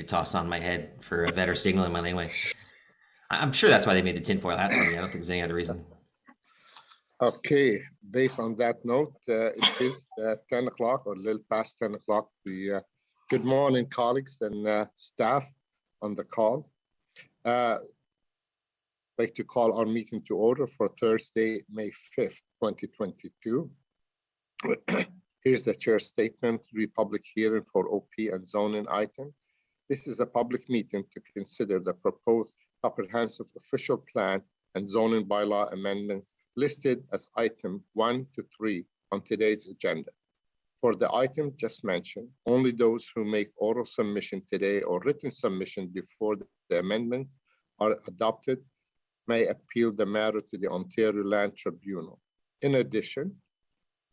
tossed on my head for a better signal in my laneway. I'm sure that's why they made the tinfoil hat for me. I don't think there's any other reason. Okay, based on that note, it is 10 o'clock or a little past 10 o'clock. Good morning, colleagues and staff on the call. I'd like to call our meeting to order for Thursday, May 5th, 2022. Here's the chair's statement, public hearing for OP and zoning item. This is a public meeting to consider the proposed comprehensive official plan and zoning bylaw amendments listed as item 1 to 3 on today's agenda. For the item just mentioned, only those who make oral submission today or written submission before the amendments are adopted may appeal the matter to the Ontario Land Tribunal. In addition,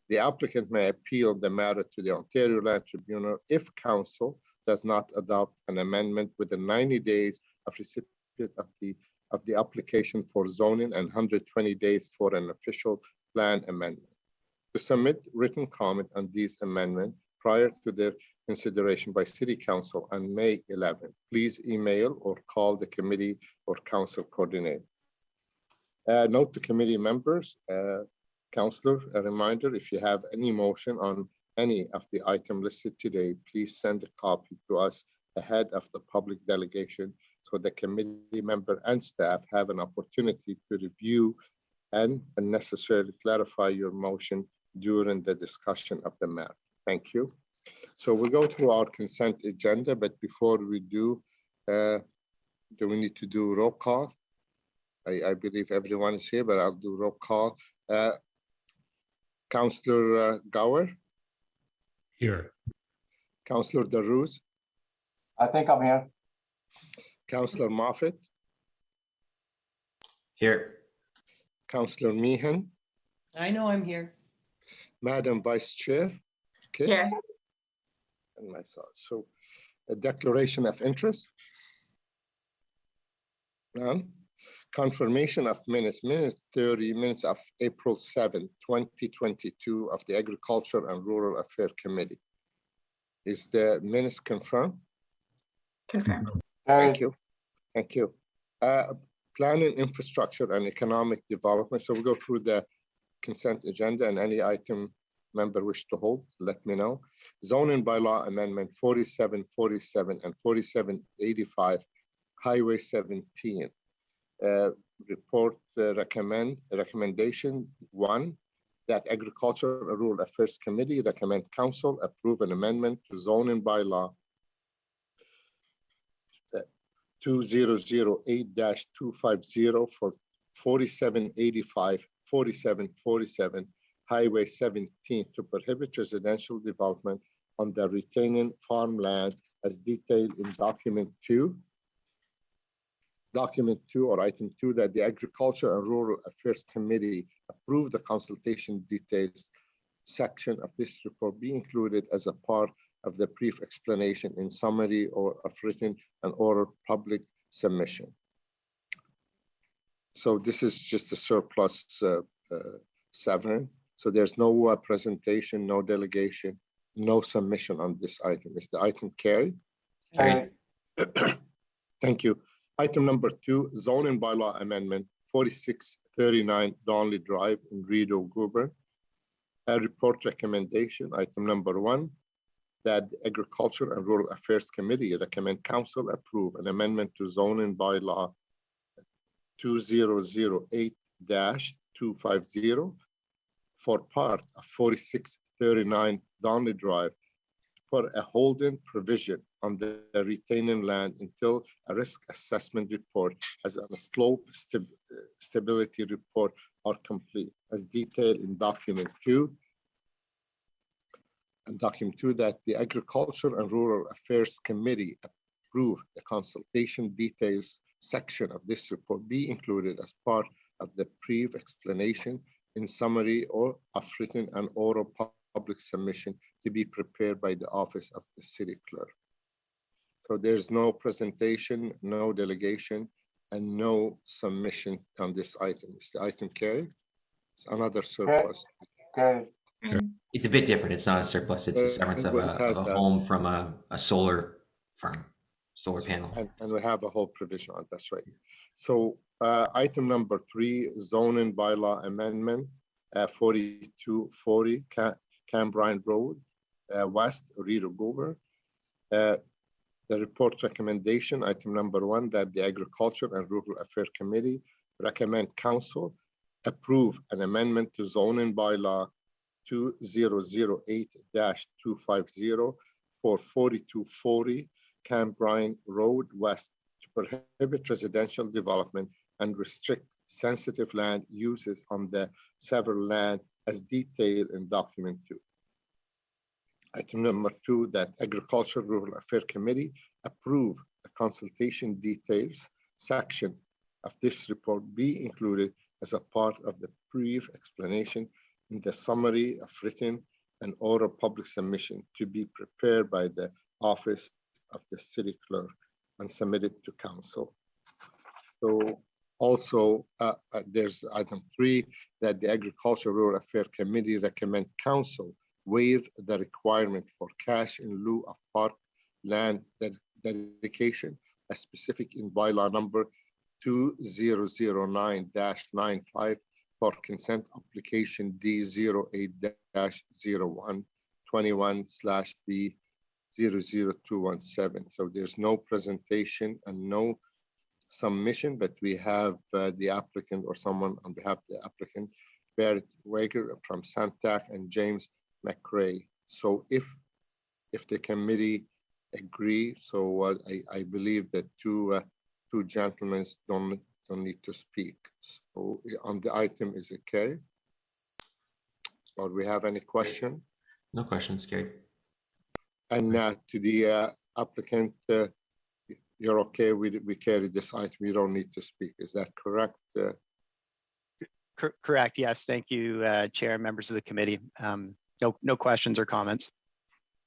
the applicant may appeal the matter to the Ontario Land Tribunal if council does not adopt an amendment within 90 days of recipient of the application for zoning and 120 days for an official plan amendment. To submit written comment on these amendments prior to their consideration by City Council on May 11, please email or call the committee or council coordinator. Note to committee members, Councillor, a reminder, if you have any motion on any of the item listed today, please send a copy to us ahead of the public delegation so the committee member and staff have an opportunity to review and necessarily clarify your motion during the discussion of the matter. Thank you. So we'll go through our consent agenda, but before we do we need to do roll call? I believe everyone is here, but I'll do roll call. Councillor Gower? Here. Councillor Darouz? I think I'm here. Councillor Moffat? Here. Councillor Meehan? I know I'm here. Madam Vice Chair? Kit? Here. And myself. So a declaration of interest? None. Confirmation of minutes 30 minutes of April 7, 2022 of the Agriculture and Rural Affairs Committee. Is the minutes confirmed? Confirmed. Thank you. Thank you. Planning, infrastructure, and economic development. So we'll go through the consent agenda and any item member wish to hold, let me know. Zoning bylaw amendment 4747 and 4785, Highway 17. Report recommendation 1, that Agriculture and Rural Affairs Committee recommend Council approve an amendment to zoning bylaw 2008-250 for 4785, 4747 Highway 17 to prohibit residential development on the retaining farmland as detailed in document 2 or item 2, that the Agriculture and Rural Affairs Committee approve the consultation details section of this report be included as a part of the brief explanation in summary or of written and oral public submission. So this is just a surplus 7. So there's no presentation, no delegation, no submission on this item. Is the item carried? Carried. Thank you. Item number 2, zoning bylaw amendment 4639 Donley Drive in Rideau, Goulburn. A report recommendation, item number 1, that the Agriculture and Rural Affairs Committee recommend Council approve an amendment to zoning bylaw 2008-250 for part of 4639 Donley Drive for a holding provision on the retaining land until a risk assessment report as a slope stability report are complete, as detailed in document 2. And document 2, that the Agriculture and Rural Affairs Committee approve the consultation details section of this report be included as part of the brief explanation in summary or of written and oral public submission to be prepared by the Office of the City Clerk. So there's no presentation, no delegation, and no submission on this item. Is the item carried? It's another surplus. Okay. It's a bit different. It's not a surplus. It's a severance of a home from a solar farm. solar panel. And we have a whole provision on that's right. So item number 3, zoning bylaw amendment, 4240 Cambrine Road, West, Rideau Gober. The report recommendation, item number 1, that the Agriculture and Rural Affairs Committee recommend council approve an amendment to zoning bylaw 2008-250 for 4240 Cambrine Road West to prohibit residential development and restrict sensitive land uses on the several land as detailed in document 2. Item number 2, that Agriculture Rural Affairs Committee approve the consultation details section of this report be included as a part of the brief explanation in the summary of written and oral public submission to be prepared by the Office of the City Clerk and submitted to Council. So also there's item 3, that the Agriculture Rural Affairs Committee recommend Council waive the requirement for cash in lieu of park land dedication as specific in bylaw number 2009-95 for consent application D08-0121/B00217. So there's no presentation and no submission, but we have the applicant or someone on behalf of the applicant, Barrett Wager from Santac and James McRae. So if the committee agree, so I believe that two gentlemen don't need to speak. So on the item, is it carried? Or we have any question? No questions, carried. And to the applicant, you're okay, we carry this item, you don't need to speak, is that correct? Correct, yes, thank you, Chair and members of the committee. No questions or comments.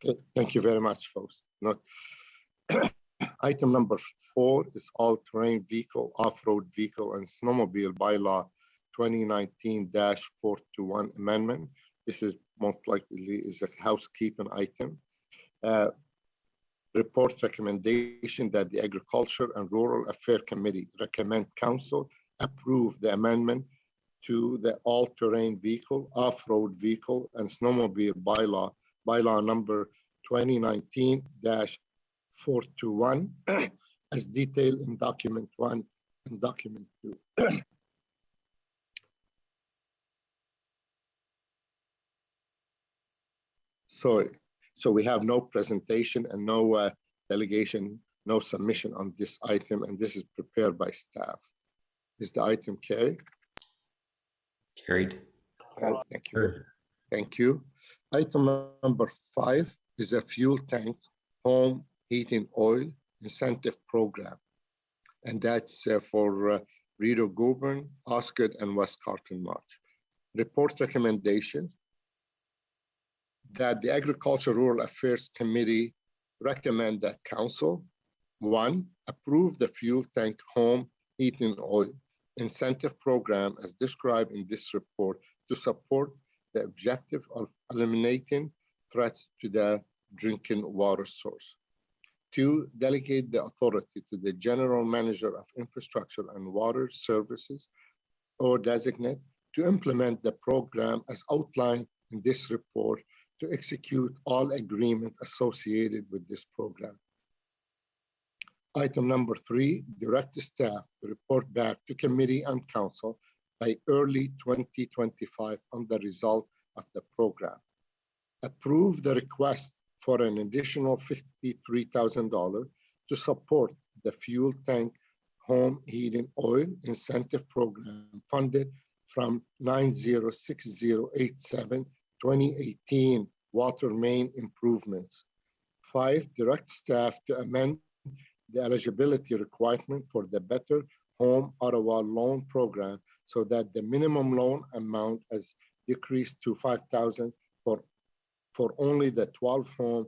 Okay, thank you very much, folks. Item number 4 is all-terrain vehicle, off-road vehicle and snowmobile bylaw 2019-421 amendment. This is most likely is a housekeeping item. Report recommendation that the Agriculture and Rural Affairs Committee recommend Council approve the amendment to the all-terrain vehicle, off-road vehicle and snowmobile bylaw number 2019-421 as detailed in document 1 and document 2. So we have no presentation and no delegation, no submission on this item, and this is prepared by staff. Is the item carried? Carried. Thank you. Thank you. Item number 5 is a fuel tank home heating oil incentive program. And that's for Rideau Gober, Osgood, and West Carleton Marsh. Report recommendation that the Agriculture Rural Affairs Committee recommend that Council, 1, approve the fuel tank home heating oil incentive program as described in this report to support the objective of eliminating threats to the drinking water source. 2, delegate the authority to the General Manager of Infrastructure and Water Services or designate to implement the program as outlined in this report to execute all agreements associated with this program. Item number 3, direct staff to report back to committee and council by early 2025 on the result of the program. Approve the request for an additional $53,000 to support the fuel tank home heating oil incentive program funded from 906087 2018 water main improvements. 5, direct staff to amend the eligibility requirement for the Better Home Ottawa loan program so that the minimum loan amount is decreased to $5,000 for only the 12 home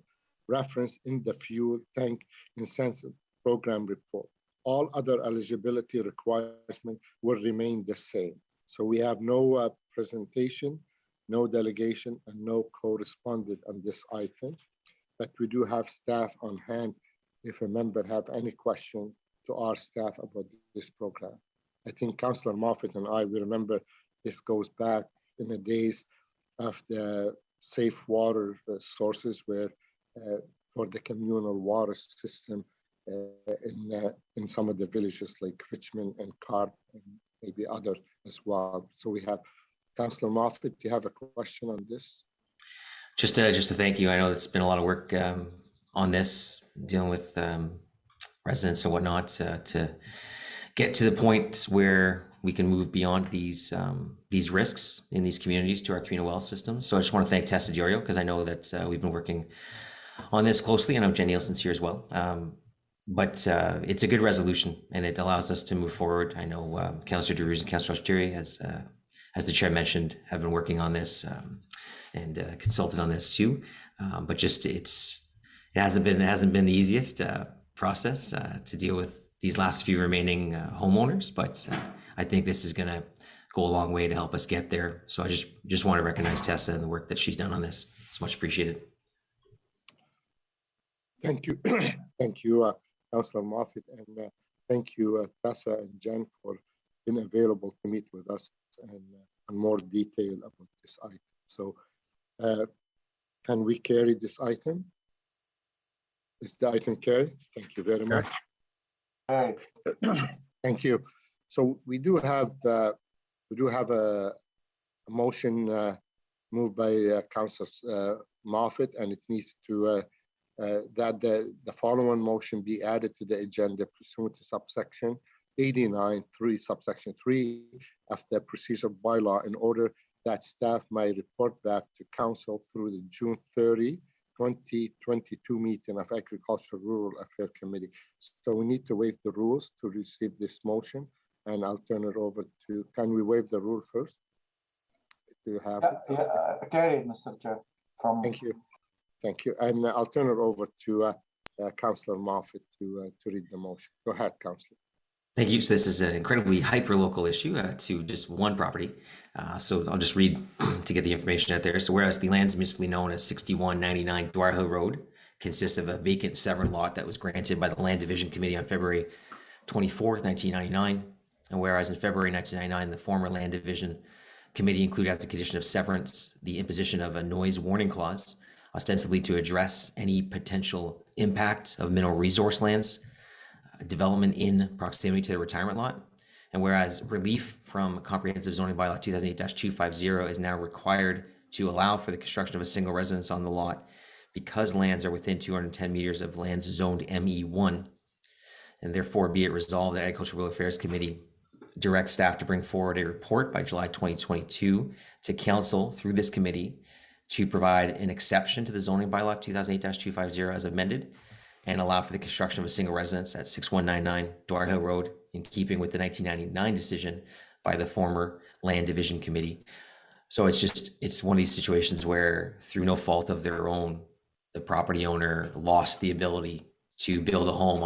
referenced in the fuel tank incentive program report. All other eligibility requirements will remain the same. So we have no presentation, no delegation, and no correspondent on this item, but we do have staff on hand if a member have any question to our staff about this program. I think Councillor Moffat and I, we remember this goes back in the days of the safe water sources where for the communal water system in some of the villages like Richmond and Carp and maybe other as well. So we have Councillor Moffat, do you have a question on this? Just to thank you. I know it's been a lot of work on this, dealing with residents and whatnot to get to the point where we can move beyond these risks in these communities to our communal well system. So I just want to thank Tessa Diorio, because I know that we've been working on this closely. I know Jen Nielsen's here as well. But it's a good resolution, and it allows us to move forward. I know Councillor DeRuz and Councillor Osturi, as the chair mentioned, have been working on this and consulted on this too. But just it hasn't been the easiest process to deal with these last few remaining homeowners. But I think this is going to go a long way to help us get there. So I just want to recognize Tessa and the work that she's done on this. It's much appreciated. Thank you, thank you, Councillor Moffat, and thank you, Tessa and Jen, for being available to meet with us and more detail about this item. So, can we carry this item? Is the item carried? Thank you very much. Carried. Thank you. So we do have a motion moved by Councillor Moffat, and it needs to that the following motion be added to the agenda pursuant to subsection 89(3) subsection 3 of the procedural bylaw, in order that staff may report back to council through the June 30, 2022 meeting of Agricultural Rural Affairs Committee. So we need to waive the rules to receive this motion, and I'll turn it over to, can we waive the rule first? Do you have it? Yeah, carried, Mr. Chair. Thank you. Thank you. And I'll turn it over to Councillor Moffat to read the motion. Go ahead, Councillor. Thank you. So this is an incredibly hyper-local issue to just one property. So I'll just read to get the information out there. So whereas the lands municipally known as 6199 Dwyer Hill Road consists of a vacant severed lot that was granted by the Land Division Committee on February 24th, 1999. And whereas in February 1999, the former Land Division Committee included as a condition of severance the imposition of a noise warning clause, ostensibly to address any potential impact of mineral resource lands development in proximity to the retirement lot. And whereas relief from Comprehensive Zoning Bylaw 2008-250 is now required to allow for the construction of a single residence on the lot because lands are within 210 meters of lands zoned ME1. And therefore be it resolved that Agricultural Rural Affairs Committee directs staff to bring forward a report by July 2022 to council through this committee to provide an exception to the zoning bylaw 2008-250 as amended, and allow for the construction of a single residence at 6199 Dwyer Hill Road, in keeping with the 1999 decision by the former Land Division Committee. So it's one of these situations where, through no fault of their own, the property owner lost the ability to build a home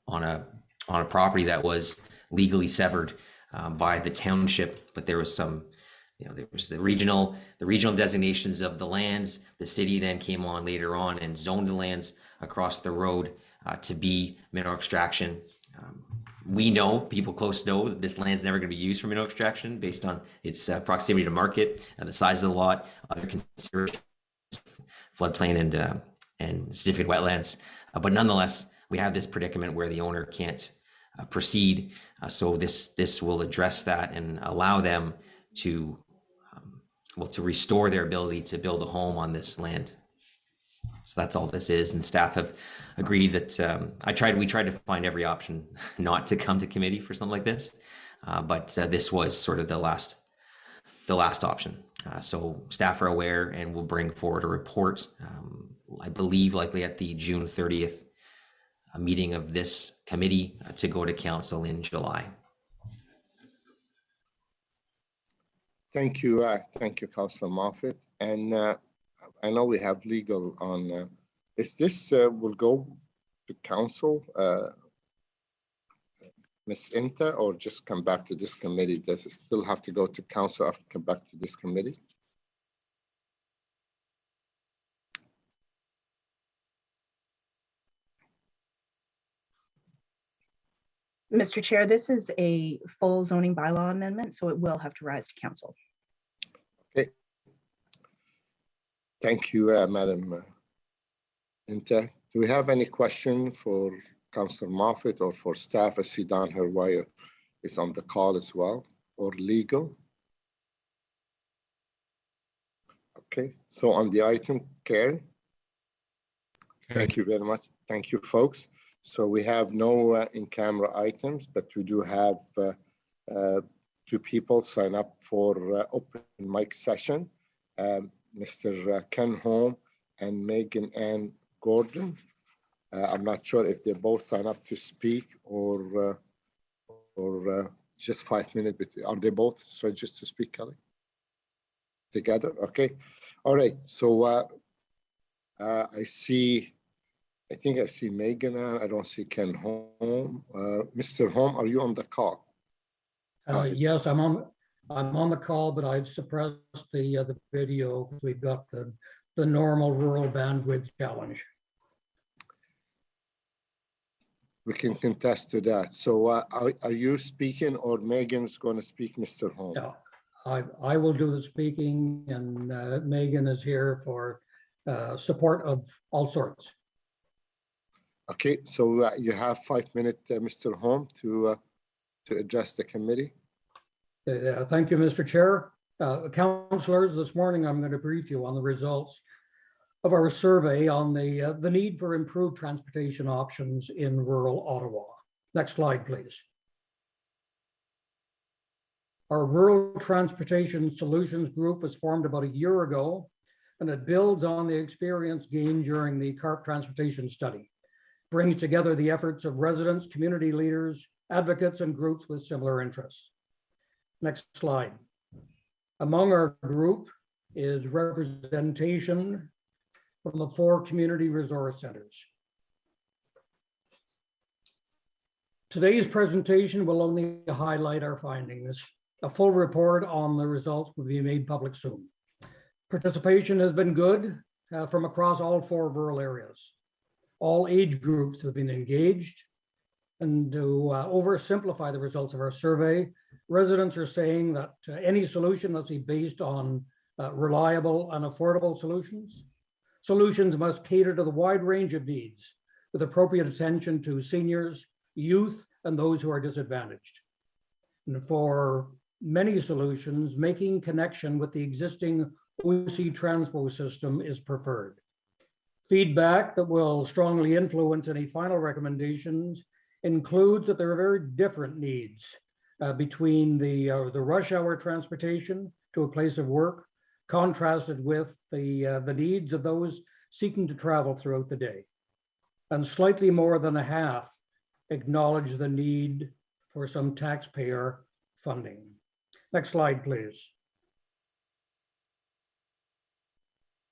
on a property that was legally severed by the township. But there was some, there was the regional designations of the lands. The city then came on later on and zoned the lands across the road to be mineral extraction. We know, people close know, that this land's never going to be used for mineral extraction based on its proximity to market, the size of the lot, other considerations, floodplain and certificate wetlands. But nonetheless, we have this predicament where the owner can't proceed. So this will address that and allow them to to restore their ability to build a home on this land. So that's all this is, and staff have agreed that we tried to find every option not to come to committee for something like this, but this was sort of the last option. So staff are aware and will bring forward a report, I believe likely at the June 30th meeting of this committee to go to council in July. Thank you, Councillor Moffat. And I know we have legal on. Is this will go to council, Ms. Inta, or just come back to this committee? Does it still have to go to council after come back to this committee? Mr. Chair, this is a full zoning bylaw amendment, so it will have to rise to council. Thank you, Madam Inta. Do we have any question for Councillor Moffat or for staff? I see Don Herwire is on the call as well, or legal? Okay, so on the item, Karen. Thank you very much. Thank you, folks. So we have no in-camera items, but we do have two people sign up for open mic session. Mr. Ken Holm and Megan Ann Gordon. I'm not sure if they both sign up to speak or just 5 minutes. But are they both registered to speak, Kelly? Together, okay. All right. So I think I see Megan Ann. I don't see Ken Holm. Mr. Holm, are you on the call? Yes, I'm on the call, but I've suppressed the video because we've got the normal rural bandwidth challenge. We can contest to that. So are you speaking or Megan's going to speak, Mr. Holm? Yeah, I will do the speaking, and Megan is here for support of all sorts. Okay, so you have 5 minutes, Mr. Holm, to address the committee. Thank you, Mr. Chair. Councillors, this morning I'm going to brief you on the results of our survey on the need for improved transportation options in rural Ottawa. Next slide, please. Our Rural Transportation Solutions Group was formed about a year ago, and it builds on the experience gained during the CARP transportation study. Brings together the efforts of residents, community leaders, advocates, and groups with similar interests. Next slide. Among our group is representation from the 4 community resource centers. Today's presentation will only highlight our findings. A full report on the results will be made public soon. Participation has been good from across all 4 rural areas. All age groups have been engaged. And to oversimplify the results of our survey, residents are saying that any solution must be based on reliable and affordable solutions. Solutions must cater to the wide range of needs with appropriate attention to seniors, youth, and those who are disadvantaged. And for many solutions, making connection with the existing OC Transpo system is preferred. Feedback that will strongly influence any final recommendations includes that there are very different needs between the rush hour transportation to a place of work, contrasted with the needs of those seeking to travel throughout the day. And slightly more than a half acknowledge the need for some taxpayer funding. Next slide, please.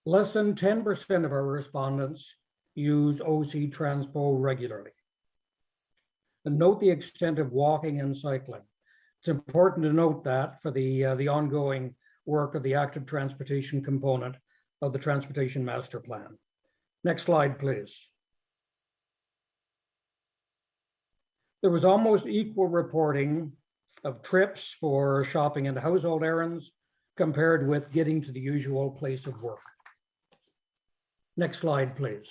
Less than 10% of our respondents use OC Transpo regularly. And note the extent of walking and cycling. It's important to note that for the ongoing work of the active transportation component of the Transportation Master Plan. Next slide, please. There was almost equal reporting of trips for shopping and household errands compared with getting to the usual place of work. Next slide, please.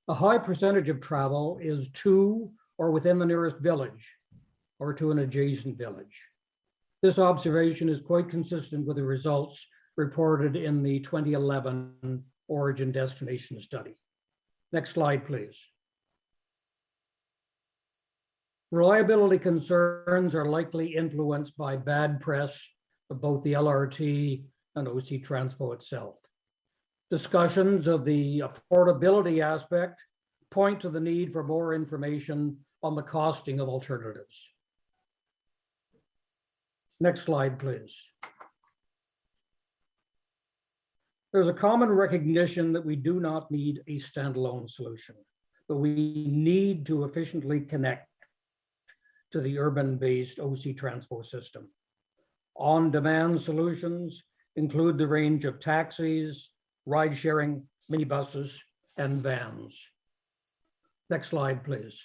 A high percentage of travel is to or within the nearest village or to an adjacent village. This observation is quite consistent with the results reported in the 2011 Origin Destination Study. Next slide, please. Reliability concerns are likely influenced by bad press of both the LRT and OC Transpo itself. Discussions of the affordability aspect point to the need for more information on the costing of alternatives. Next slide, please. There's a common recognition that we do not need a standalone solution, but we need to efficiently connect to the urban-based OC Transpo system. On-demand solutions include the range of taxis, ride-sharing, minibuses, and vans. Next slide, please.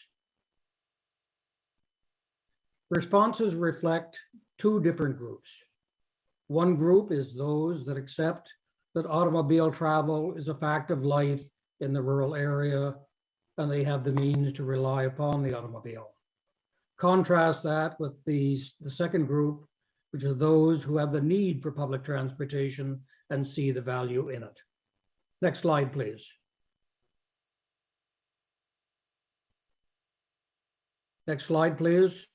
Responses reflect two different groups. One group is those that accept that automobile travel is a fact of life in the rural area, and they have the means to rely upon the automobile. Contrast that with the second group, which are those who have the need for public transportation and see the value in it. Next slide, please. Next slide, please.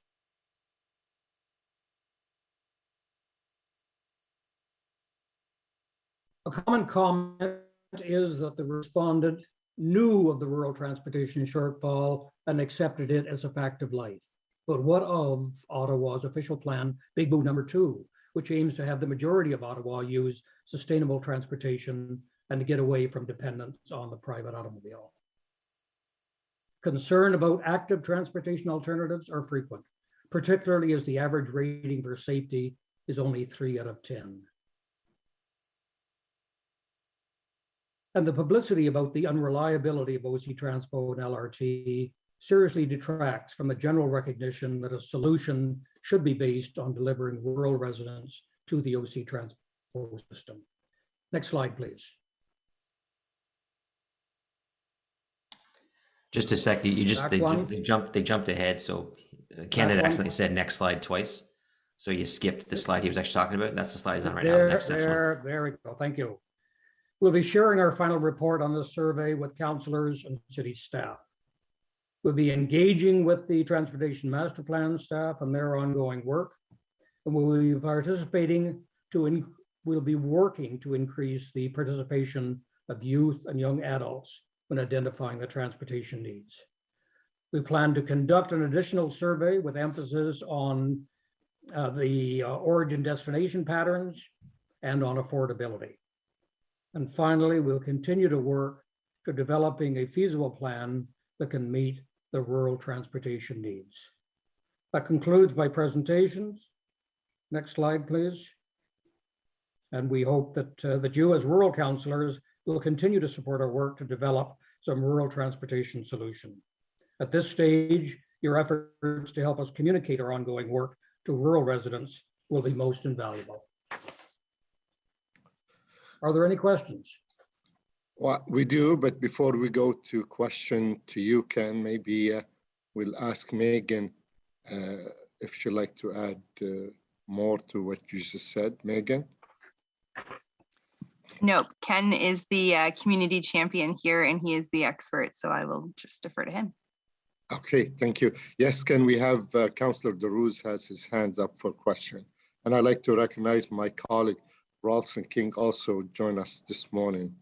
A common comment is that the respondent knew of the rural transportation shortfall and accepted it as a fact of life. But what of Ottawa's official plan, Big Move number 2, which aims to have the majority of Ottawa use sustainable transportation and to get away from dependence on the private automobile? Concern about active transportation alternatives are frequent, particularly as the average rating for safety is only 3 out of 10. And the publicity about the unreliability of OC Transpo and LRT seriously detracts from the general recognition that a solution should be based on delivering rural residents to the OC Transpo system. Next slide, please. Just a sec, you just, Back one. they jumped ahead. So Ken had one. accidentally said next slide twice. So you skipped the slide he was actually talking about. That's the slide he's on right now. The next steps one. There we go. Thank you. We'll be sharing our final report on this survey with councillors and city staff. We'll be engaging with the Transportation Master Plan staff and their ongoing work. And we'll be we'll be working to increase the participation of youth and young adults when identifying the transportation needs. We plan to conduct an additional survey with emphasis on the origin destination patterns and on affordability. And finally, we'll continue to work to developing a feasible plan that can meet the rural transportation needs. That concludes my presentations. Next slide, please. And we hope that you as rural councillors will continue to support our work to develop some rural transportation solution. At this stage, your efforts to help us communicate our ongoing work to rural residents will be most invaluable. Are there any questions? Well, we do, but before we go to question to you, Ken, maybe we'll ask Megan if she'd like to add more to what you just said. Megan? Nope, Ken is the community champion here and he is the expert, so I will just defer to him. Okay, thank you. Yes, Ken, we have Councillor Darouz has his hands up for question. And I'd like to recognize my colleague, Ralston King, also joined us this morning.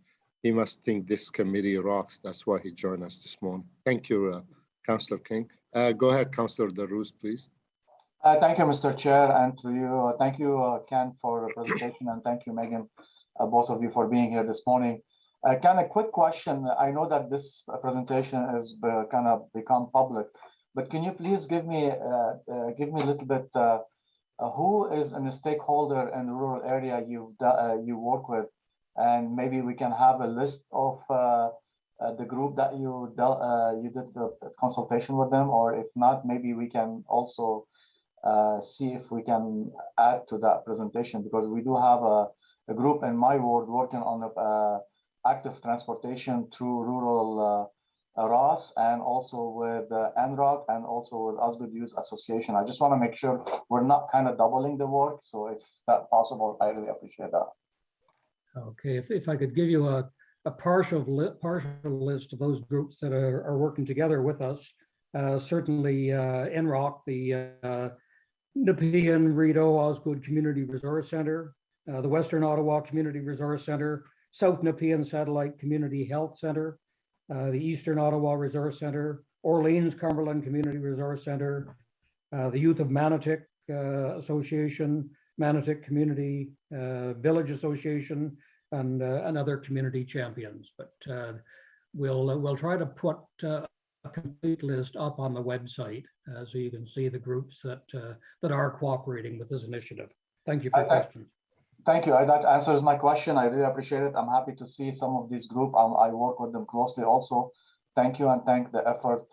He must think this committee rocks. That's why he joined us this morning. Thank you, Councillor King. Go ahead, Councillor Darouz, please. Thank you, Mr. Chair, and to you. Thank you, Ken, for the presentation, and thank you, Megan, both of you for being here this morning. Ken, a quick question. I know that this presentation has kind of become public, but can you please give me a little bit who is a stakeholder in the rural area you work with, and maybe we can have a list of the group that you did the consultation with them, or if not, maybe we can also see if we can add to that presentation, because we do have a group in my ward working on active transportation through rural Ross, and also with NROC, and also with Osgood Youth Association. I just want to make sure we're not kind of doubling the work. So if that's possible, I really appreciate that. Okay, if I could give you a partial list of those groups that are working together with us. Certainly NROC, the Nepean Rideau Osgood Community Resource Center, the Western Ottawa Community Resource Center, South Nepean Satellite Community Health Center, the Eastern Ottawa Resource Center, Orleans Cumberland Community Resource Center, the Youth of Manotick Association, Manotick Community Village Association, and other community champions. But we'll try to put a complete list up on the website so you can see the groups that are cooperating with this initiative. Thank you for the questions. Thank you. That answers my question. I really appreciate it. I'm happy to see some of these groups. I work with them closely also. thank you and thank the effort,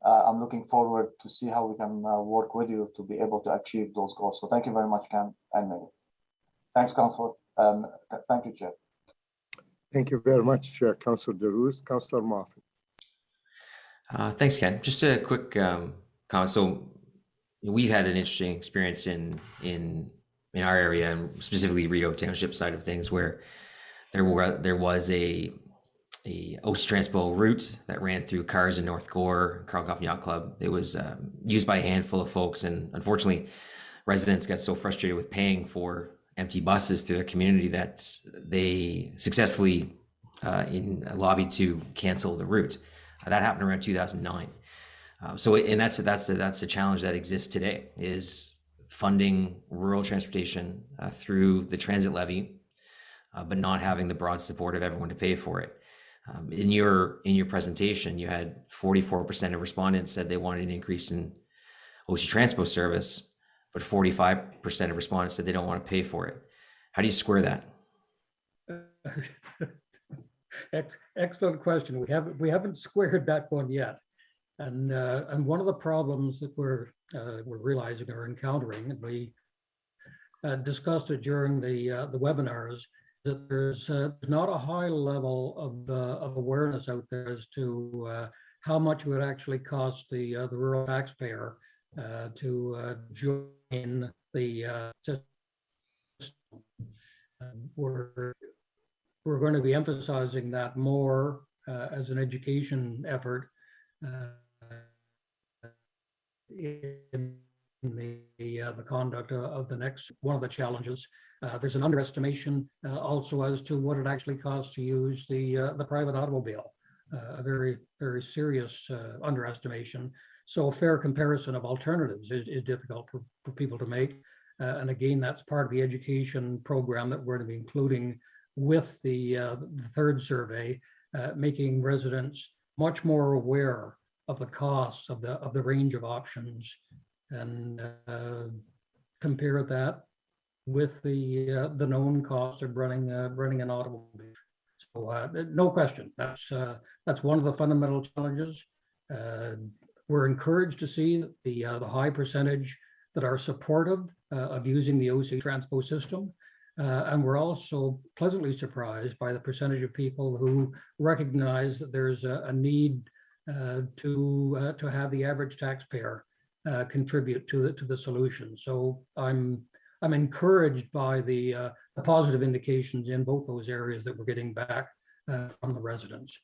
I'm looking forward to see how we can work with you to be able to achieve those goals. So thank you very much, Ken and Megan. Thanks, Councilor. Thank you, Chair. Thank you very much, Councilor DeRose. Councilor Moffitt. Thanks, Ken. Just a quick comment. So we've had an interesting experience in our area, and specifically Rideau Township side of things, where there was a OC Transpo route that ran through Cars in North Gore, Carl Coffin Yacht Club. It was used by a handful of folks, and unfortunately, residents got so frustrated with paying for empty buses through their community that they successfully lobbied to cancel the route. That happened around 2009. That's a challenge that exists today, is funding rural transportation through the transit levy, but not having the broad support of everyone to pay for it. In your presentation, you had 44% of respondents said they wanted an increase in OC Transpo service, but 45% of respondents said they don't want to pay for it. How do you square that? Excellent question. We haven't squared that one yet, and one of the problems that we're realizing or encountering, and we discussed it during the webinars, that there's not a high level of awareness out there as to how much it would actually cost the rural taxpayer to join the system. We're going to be emphasizing that more as an education effort in the conduct of the next. One of the challenges, there's an underestimation also as to what it actually costs to use the private automobile, a very, very serious underestimation. So a fair comparison of alternatives is difficult for people to make. And again, that's part of the education program that we're going to be including with the third survey, making residents much more aware of the costs of the range of options, and compare that with the known costs of running an automobile. So no question, that's one of the fundamental challenges. We're encouraged to see the high percentage that are supportive of using the OC Transpo system. And we're also pleasantly surprised by the percentage of people who recognize that there's a need to have the average taxpayer contribute to the solution. So I'm encouraged by the positive indications in both those areas that we're getting back from the residents.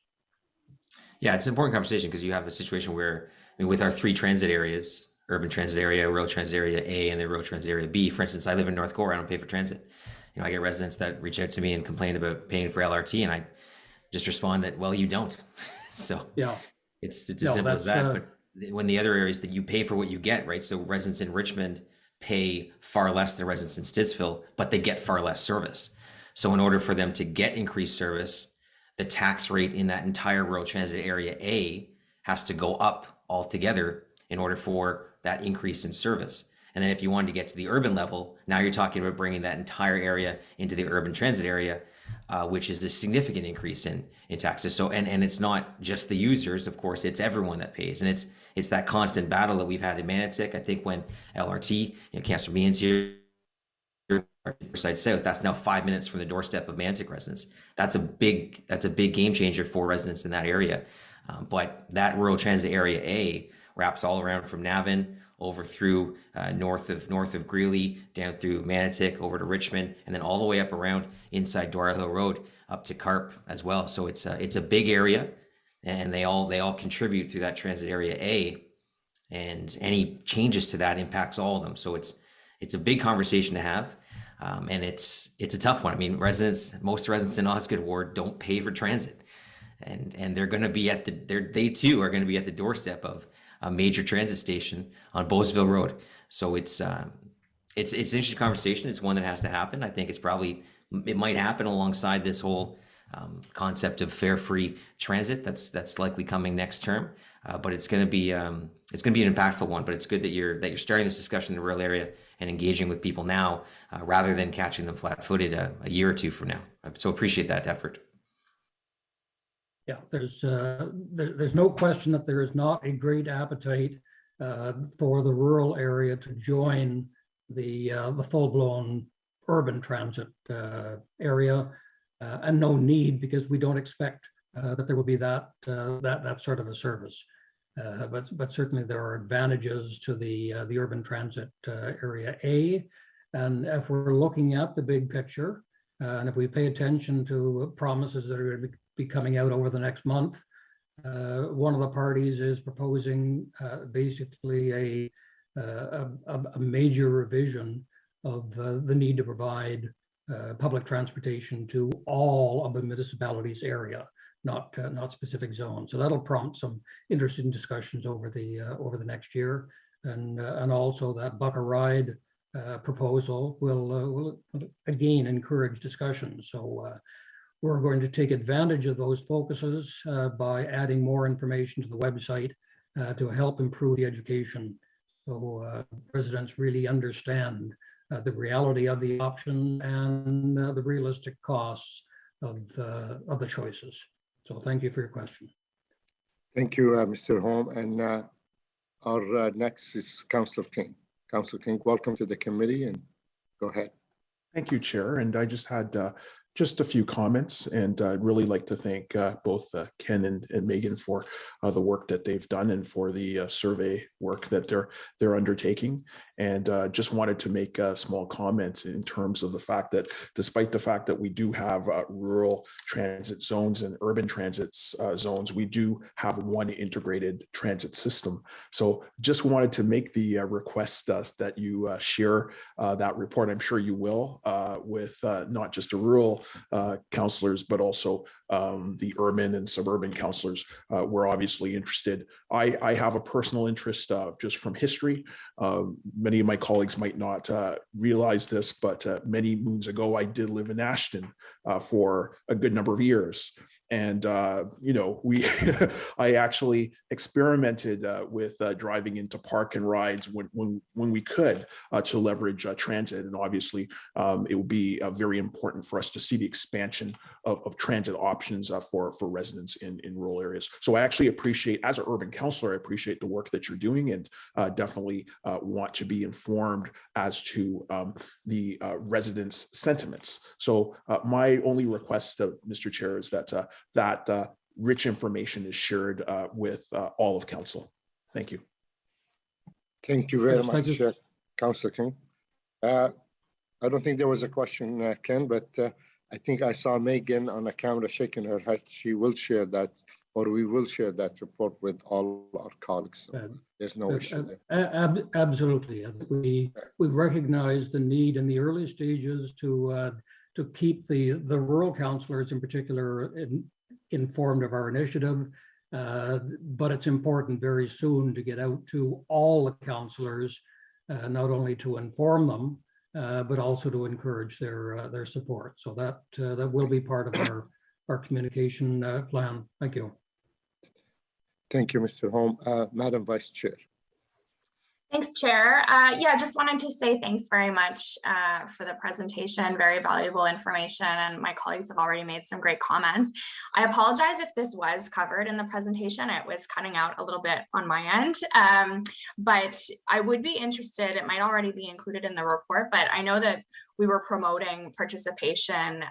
Yeah, it's an important conversation because you have a situation where, I mean, with our three transit areas, urban transit area, rural transit area A, and the rural transit area B. For instance, I live in North Gore. I don't pay for transit. You know, I get residents that reach out to me and complain about paying for LRT, and I just respond that, well, you don't. So yeah, it's as simple as that. But when the other areas that you pay for what you get, right? So residents in Richmond pay far less than residents in Stittsville, but they get far less service. So in order for them to get increased service, the tax rate in that entire rural transit area A has to go up altogether in order for that increase in service. And then if you wanted to get to the urban level, now you're talking about bringing that entire area into the urban transit area, which is a significant increase in taxes. So, and it's not just the users, of course, it's everyone that pays. And it's that constant battle that we've had in Manotick. I think when LRT, Councillor Meehan's here, Riverside South, that's now 5 minutes from the doorstep of Manotick residents. That's a big game changer for residents in that area. But that rural transit area A wraps all around from Navan over through north of Greeley, down through Manotick, over to Richmond, and then all the way up around inside Dwyer Hill Road up to Carp as well. So it's a big area, and they all contribute through that transit area A, and any changes to that impacts all of them. So it's a big conversation to have, and it's a tough one. I mean, most residents in Osgood Ward don't pay for transit, and they're going to be they too are going to be at the doorstep of a major transit station on Beauceville Road. So it's an interesting conversation. It's one that has to happen. I think it might happen alongside this whole concept of fare-free transit. That's likely coming next term. But it's going to be an impactful one. But it's good that you're starting this discussion in the rural area and engaging with people now, rather than catching them flat-footed a year or two from now. So appreciate that effort. Yeah, there's no question that there is not a great appetite for the rural area to join the full-blown urban transit area, and no need, because we don't expect that there will be that sort of a service. But certainly there are advantages to the urban transit area A, and if we're looking at the big picture, and if we pay attention to promises that are going to be coming out over the next month, one of the parties is proposing basically a major revision of the need to provide public transportation to all of the municipalities area, not specific zones. So that'll prompt some interesting discussions over the next year, and also that Buck a Ride proposal will again encourage discussion. So we're going to take advantage of those focuses by adding more information to the website to help improve the education, so residents really understand the reality of the option and the realistic costs of the choices. So thank you for your question. Thank you, Mr. Holm. And our next is Councillor King. Councillor King, welcome to the committee, and go ahead. Thank you, Chair. And I just had just a few comments, and I'd really like to thank both Ken and Megan for the work that they've done and for the survey work that they're undertaking. And just wanted to make a small comment in terms of the fact that despite the fact that we do have rural transit zones and urban transit zones, we do have one integrated transit system. So just wanted to make the request that you share that report. I'm sure you will with not just the rural councillors, but also the urban and suburban councillors. We're obviously interested. I have a personal interest just from history. Many of my colleagues might not realize this, but many moons ago, I did live in Ashton for a good number of years. And, you know, I actually experimented with driving into park and rides when we could to leverage transit. And obviously, it would be very important for us to see the expansion of transit options for residents in rural areas. So I actually appreciate, as an urban councillor, I appreciate the work that you're doing, and definitely want to be informed as to the residents' sentiments. So my only request, Mr. Chair, is that rich information is shared with all of council. Thank you. Thank you very Yes, much, thank you. Councillor King. I don't think there was a question, Ken, but I think I saw Megan on the camera shaking her head. She will share that, or we will share that report with all our colleagues. So there's no issue there. Absolutely. We recognize the need in the early stages to keep the rural councillors in particular informed of our initiative, but it's important very soon to get out to all the councillors, not only to inform them, but also to encourage their support. So that will be part of our communication plan. Thank you. Thank you, Mr. Holm. Madam Vice Chair. Thanks, Chair. Yeah, just wanted to say thanks very much for the presentation, very valuable information, and my colleagues have already made some great comments. I apologize if this was covered in the presentation. It was cutting out a little bit on my end, but I would be interested, it might already be included in the report, but I know that we were promoting participation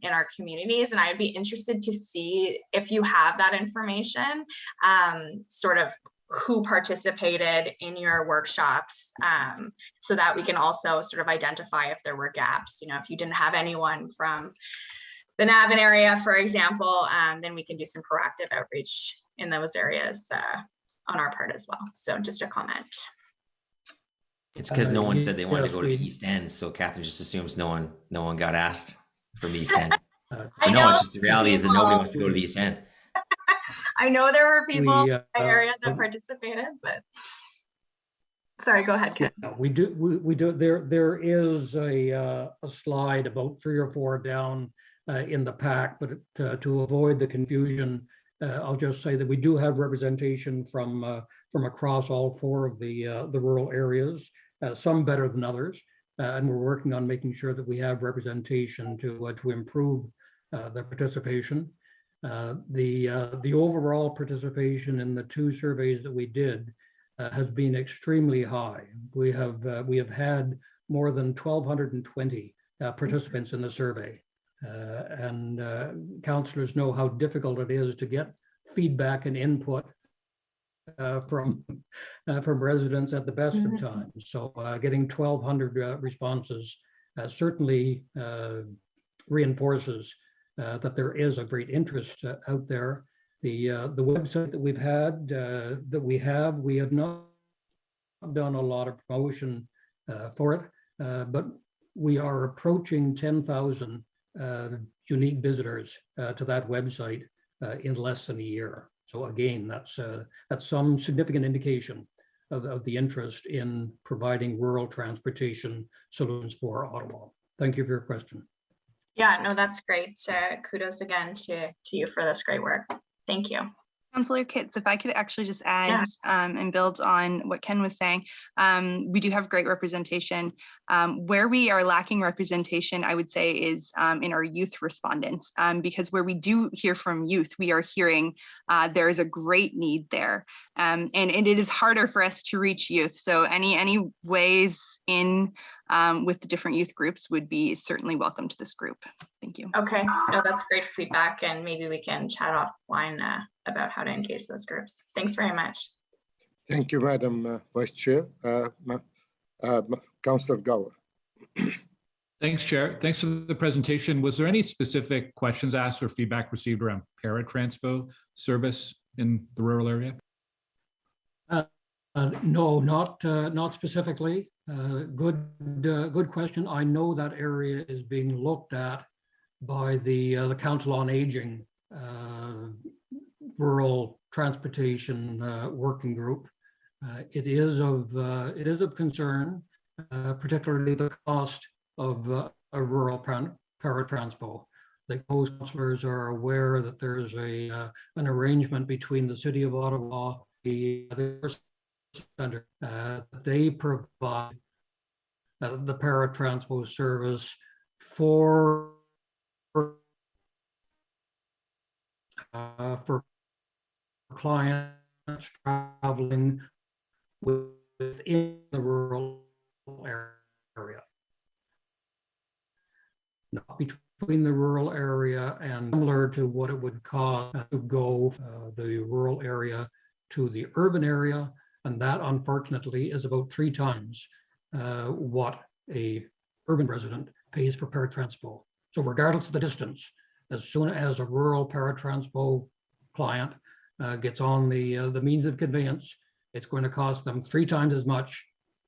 in our communities, and I'd be interested to see if you have that information, sort of who participated in your workshops, so that we can also sort of identify if there were gaps. You know, if you didn't have anyone from the Navan area, for example, then we can do some proactive outreach in those areas on our part as well. So just a comment. It's because no one said they wanted to go to the yes, East End, so Catherine just assumes no one got asked from the East End. I No, know it's just the reality is that nobody people- wants to go to the East End. I know there were people We, in the area that participated, but sorry, go ahead, Ken. Yeah, we do. There is a slide about 3 or 4 down in the pack, but to avoid the confusion, I'll just say that we do have representation from across all 4 of the rural areas, some better than others, and we're working on making sure that we have representation to improve the participation. The overall participation in the two surveys that we did has been extremely high. We have had more than 1,220 participants in the survey. And councillors know how difficult it is to get feedback and input from residents at the best of times. So getting 1,200 responses certainly reinforces that there is a great interest out there. The website that we have not done a lot of promotion for it, but we are approaching 10,000 unique visitors to that website in less than a year. So again, that's some significant indication of the interest in providing rural transportation solutions for Ottawa. Thank you for your question. Yeah, no, that's great. Kudos again to you for this great work. Thank you. Councillor Kitts, if I could actually just add and build on what Ken was saying, we do have great representation. Where we are lacking representation, I would say, is in our youth respondents, because where we do hear from youth, we are hearing there is a great need there, and it is harder for us to reach youth. So any ways in with the different youth groups would be certainly welcome to this group. Thank you. Okay, no, that's great feedback, and maybe we can chat offline about how to engage those groups. Thanks very much. Thank you, Madam Vice Chair. Councillor Gower. Thanks, Chair. Thanks for the presentation. Was there any specific questions asked or feedback received around paratranspo service in the rural area? No, not specifically. Good question. I know that area is being looked at by the Council on Aging Rural Transportation Working Group. It is of concern, particularly the cost of a rural paratranspo. The councillors are aware that there's an arrangement between the City of Ottawa, the center. They provide the paratranspo service for clients traveling within the rural area, not between the rural area, and similar to what it would cost to go the rural area to the urban area. And that, unfortunately, is about 3 times what a urban resident pays for paratranspo. So regardless of the distance, as soon as a rural paratranspo client gets on the means of conveyance, it's going to cost them 3 times as much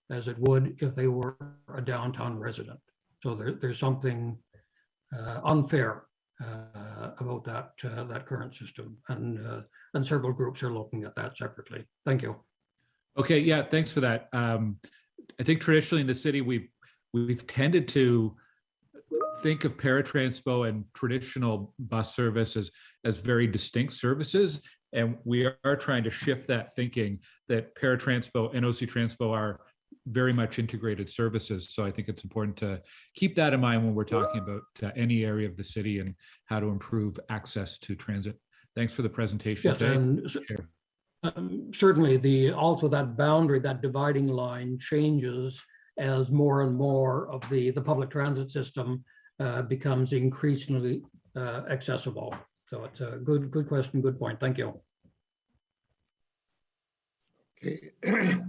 as it would if they were a downtown resident. So there's something unfair about that current system, and several groups are looking at that separately. Thank you. Okay, yeah, thanks for that. I think traditionally in the city, we've tended to think of paratranspo and traditional bus service as very distinct services. And we are trying to shift that thinking that paratranspo and OC Transpo are very much integrated services. So I think it's important to keep that in mind when we're talking about any area of the city and how to improve access to transit. Thanks for the presentation today. Certainly, also that boundary, that dividing line changes as more and more of the public transit system becomes increasingly accessible. So it's a good question, good point. Thank you. Okay.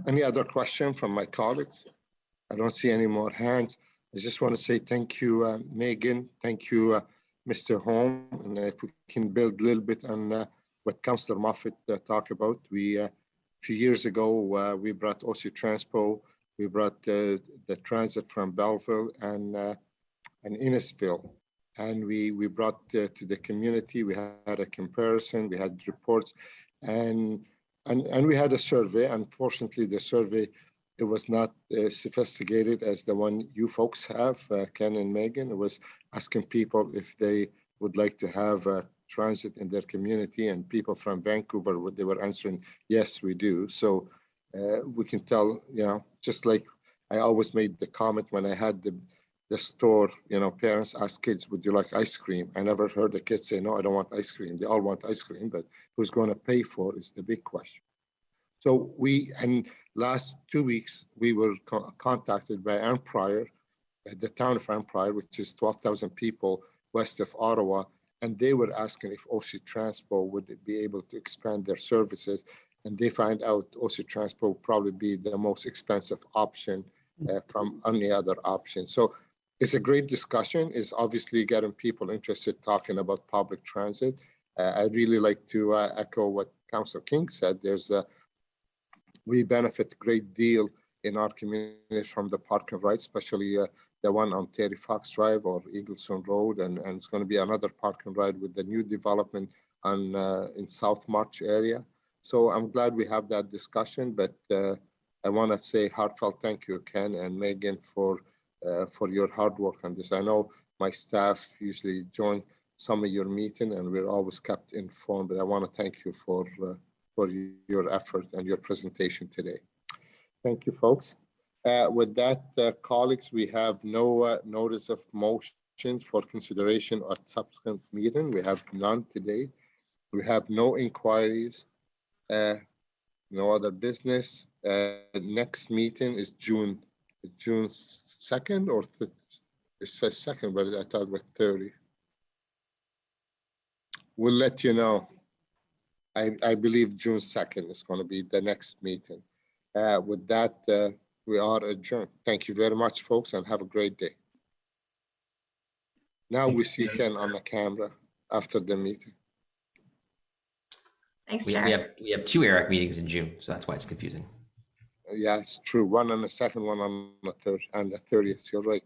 Any other question from my colleagues? I don't see any more hands. I just want to say thank you, Megan. Thank you, Mr. Holm. And if we can build a little bit on what Councillor Moffat talked about. A few years ago, we brought OC Transpo, we brought the transit from Belleville and Innisfil, and we brought to the community. We had a comparison, we had reports, and we had a survey. Unfortunately, the survey, it was not sophisticated as the one you folks have, Ken and Megan. It was asking people if they would like to have transit in their community, and people from Vancouver, they were answering, yes, we do. So we can tell, just like I always made the comment when I had the store, parents ask kids, would you like ice cream? I never heard a kid say, no, I don't want ice cream. They all want ice cream, but who's going to pay for it is the big question. So and last 2 weeks, we were contacted by Ann Pryor, the town of Ann Pryor, which is 12,000 people west of Ottawa, and they were asking if OC Transpo would be able to expand their services. And they find out OC Transpo will probably be the most expensive option from any other option. So it's a great discussion. It's obviously getting people interested talking about public transit. I really like to echo what Councillor King said. We benefit a great deal in our community from the park and ride, especially the one on Terry Fox Drive or Eagleson Road, and it's going to be another park and ride with the new development in South March area. So I'm glad we have that discussion, but I want to say heartfelt thank you, Ken and Megan, for your hard work on this. I know my staff usually join some of your meeting, and we're always kept informed, but I want to thank you for your effort and your presentation today. Thank you, folks. With that, colleagues, we have no notice of motions for consideration at subsequent meeting. We have none today. We have no inquiries, no other business. Next meeting is June 2nd or it says 2nd, but I thought it was 30. We'll let you know. I believe June 2nd is going to be the next meeting. With that, we are adjourned. Thank you very much, folks, and have a great day. Now we see Ken on the camera after the meeting. Thanks, We Chair. have two ERIC meetings in June, so that's why it's confusing. Yeah, it's true. One on the 2nd, one on the 3rd, and the 30th. You're right.